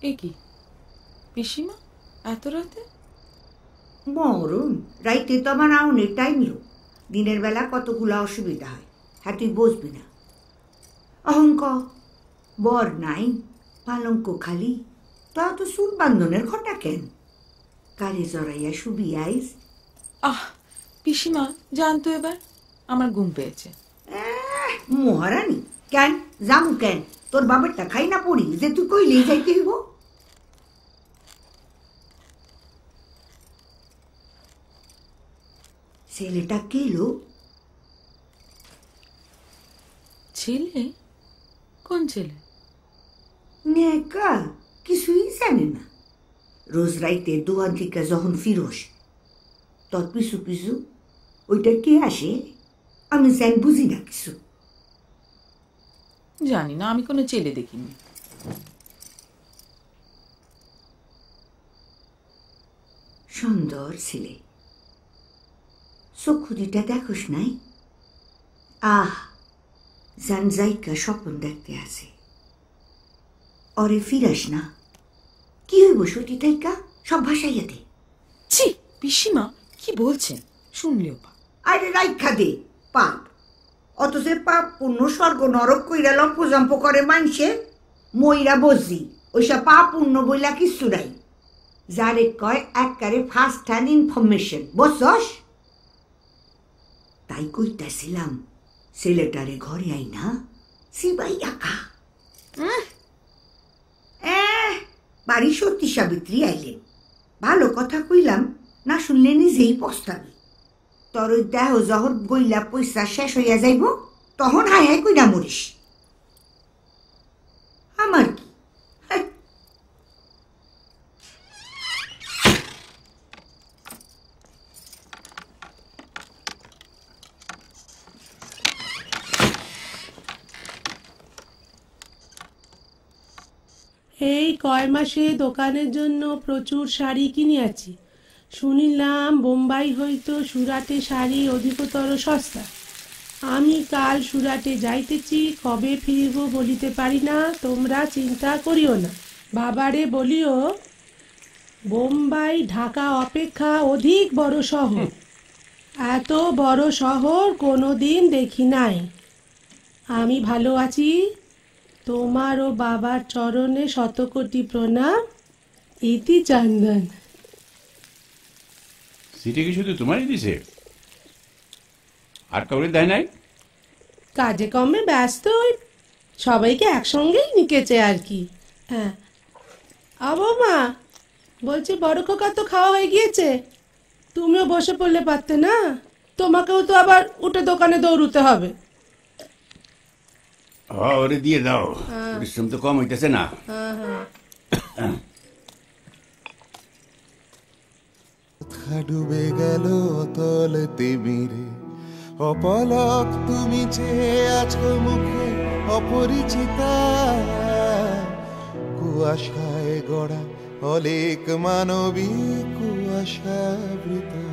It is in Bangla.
এ কি পিসিমা, এত রাতে? মরণ রাইতে তো আমার আউনের টাইম লো। দিনের বেলা কতগুলো অসুবিধা হয়, হ্যাঁ তুই বসবি না। অহংক বর নাই, পালঙ্ক খালি, তা তো চুল বান্ধনের ঘটা কেন? কারে জড়াইয়া শুবি আইস? আহ পিসিমা, জানতো এবার আমার ঘুম পেয়েছে। মহারানী কেন জামু কেন? তোর বাবারটা খাই না পড়ি যে তুই কইলেই যাইতে হইব? ছেলেটা কে লো? ছেলে? কোন ছেলে? নেকা কিছুই জানে না। রোজ রাইতে দোকান থেকে যখন ফিরোস তোর পিছু পিছু ওইটা কে আসে? আমি জান বুঝি না কিছু। জানি না, আমি কোনো ছেলে দেখিনি। সুন্দর ছেলে, চক্ষু দুটা দেখোস নাই? আহ জান জাইকা স্বপ্ন দেখতে আছে। অরে ফিরাস না, কি হইব সতী তাইকা সব ভাসাইয়া দে। ছি পিসিমা, কি বলছেন? শুনলেও পা। আরে রাইখা দে পাপ। অত সে পাপ পুণ্য স্বর্গ নরক কইরা লম্পজম্প করে মানসে, মইরা বসি ওইসব পাপ পুণ্য বইলা কিচ্ছু নাই। যারে কয় একবারে ফার্স্ট হ্যান্ড ইনফরমেশন, বসস? তাই কইতাছিলাম ছেলেটারে ঘরে আই না সিবাই আঁকা। বাড়ি সত্যি সাবিত্রী আইলেন, ভালো কথা কইলাম না শুনলে নিজেই পস্তাবি। তোর ওই দেহ যখন গইলা পয়সা শেষ হইয়া যাইব তখন হাই হাই কইরা মরিস। আমার কি এই কয় মাসে দোকানের জন্য প্রচুর শাড়ি কিনিয়াছি। শুনিলাম বোম্বাই হইতো সুরাটে শাড়ি অধিকতর সস্তা। আমি কাল সুরাটে যাইতেছি, কবে ফিরিব বলিতে পারি না, তোমরা চিন্তা করিও না। বাবারে বলিও বোম্বাই ঢাকা অপেক্ষা অধিক বড় শহর। এত বড় শহর কোনোদিন দেখি নাই। আমি ভালো আছি। তোমার ও বাবার চরণে শতকোটি প্রণাম। ইতি চন্দন। চিঠি কি শুধু তোমারই দিছে, আর কাউরে দেয় নাই? কাজে কমে ব্যস্ত, সবাইকে একসঙ্গেই নিকেছে আর কি। হ্যাঁ মা, বলছি বড় খোকা তো খাওয়া হয়ে গিয়েছে, তুমিও বসে পড়লে পারতে না? তোমাকেও তো আবার উঠে দোকানে দৌড়ুতে হবে। ওরে দিয়ে দাও, পরিশ্রম তো কম হইতেছে না। ডুবে গেল অতল তিমিরে, অপলক তুমি চেয়ে আছো মুখে অপরিচিতা। কুয়াশায় গড়া অলেক মানবী কুয়াশাবৃতা।